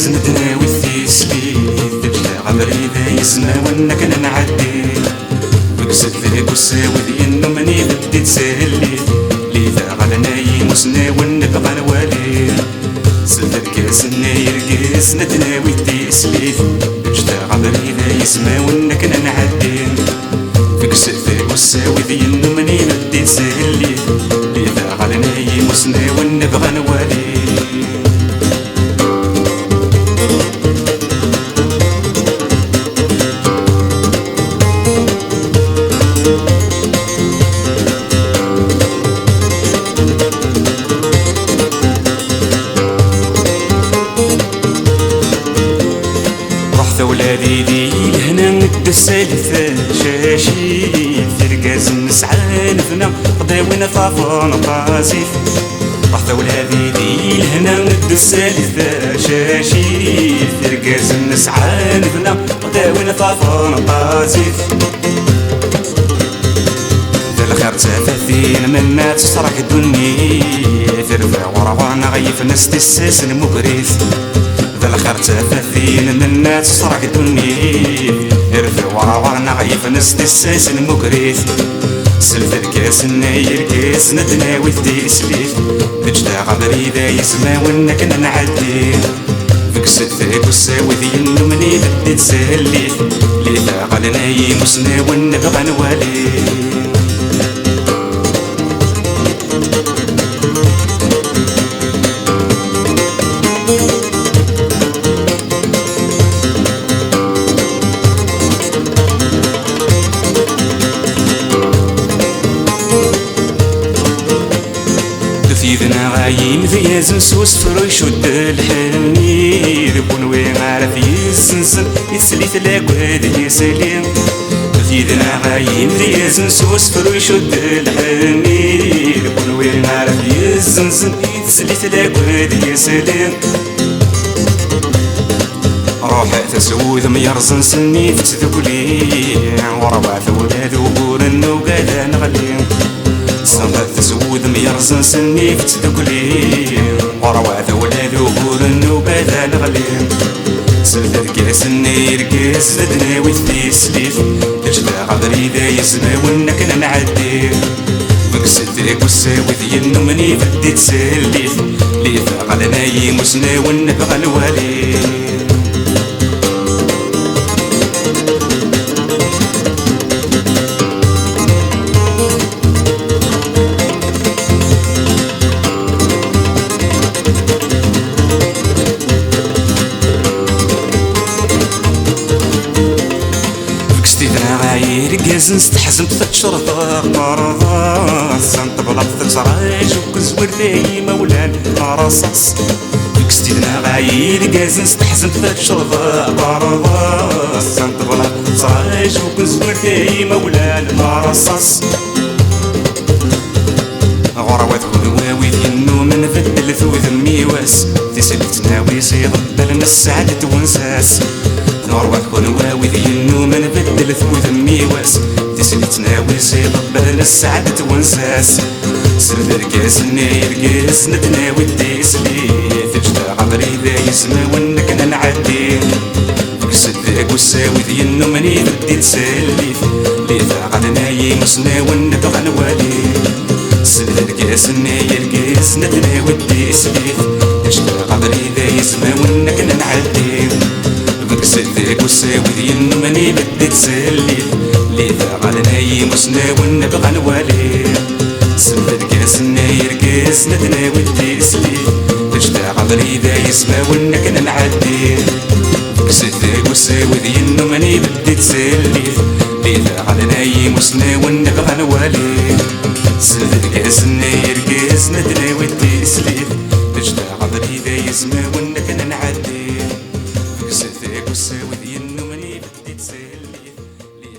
يرقز ندناوي الثيسلي تجلى غمري ذا يسمى وانا كنا نعدي بكسد ذاك وساوي ذي مني بدي تسهلي لي ذا غلنا يمسنا ونبغى نوالي سلفت كاسنا يرقز ندناوي الثيسلي تجلى غمري ذا يسمى وانا كنا نعدي بكسد ذاك وساوي ذي مني بدي تسهلي لي ذا غلنا يمسنا ونبغى نوالي ولادي دي لهنا ند السالفة شاشي ترقاز نسعى نفنا قضاوينا طافون طازيف رحت ولادي دي لهنا ند السالفة شاشي ترقاز نسعى نفنا قضاوينا طافون طازيف ذا الخير تفاثين مما تسرح الدنيا ترفع وروانا غيف ناس تساس المكريث ذا الخير تفاثين من الناس صرح دنيا يرفع ورانا غيف ناس تساس المكريث سلف الكاس الناير كاس ندناوي ذي سليف بجدا غمري ذا يسمى وانا كنا نعدي فكسد ذاك وساوي ذي مني بدي تسهلي لي ذا غلنا يمسنا ونبغى نوالي ذيذنا غايم ذي زنسوس فرو يشد الحني ذبون وين عارف يسنسن يتسليت لاكواد يسلم ذيذنا غايم ذي زنسوس فرو يشد الحني ذبون وين عارف يسنسن يتسليت لاكواد يسلم روح تسود ميرزن سني تذكلي وربع ثولاد وقول انه قاعد نغلي صنبت تزود ميرزن سني فتدقلي ورواث ولاد وقول انو باذا نغلي سلف الكاس النير كاس زدنا وثي سليف تجلى غدري ذا يسمى وانا كنا نعدي بكسد ذاك وساوي ذي مني بدي تسليف لي غدنا يمسنا ونبغى نوالي رقاز نستحزن تشرط قرضا سنت بلاط تزراج وكزور ذي مولان رصاص كستيدنا غاير رقاز نستحزن تشرط قرضا سنت بلاط تزراج وكزور ذي مولان رصاص غروات كواوي ذينو من بدل ثوث ميواس تسلتنا ويصير بالنا السعادة ونساس نروح كواوي ذينو من بدل ثوث ميواس تسلتنا ويصير بالنا السعادة ونساس سرد الكاس الناير كاس ندناوي الديسلي تجدا غمري ذا يسمى وانا كنا نعدي فكسد ذاك وساوي ذينو مني بدي تسلي لي ذا غدنا يمسنا ونبغى نوالي سلف الكاس الناير كاس ندناوي الديسلي تجدا غمري ذا يسمى وانا كنا نعدي فكسد ذاك وساوي ذينو مني بدي تسلي لي ذا غدنا يمسنا ونبغى نوالي سلف الكاس الناير كاس ندناوي الديسلي تجدا غمري ذا يسمى وانا كنا نعدي فكسد ذاك وساوي ذينو مني بدي تسلي لي ذا غدنا يمسنا ونبغى نوالي سلف الكاس الناير كاس ندناوي الديسلي تجدا غمري ذا يسمى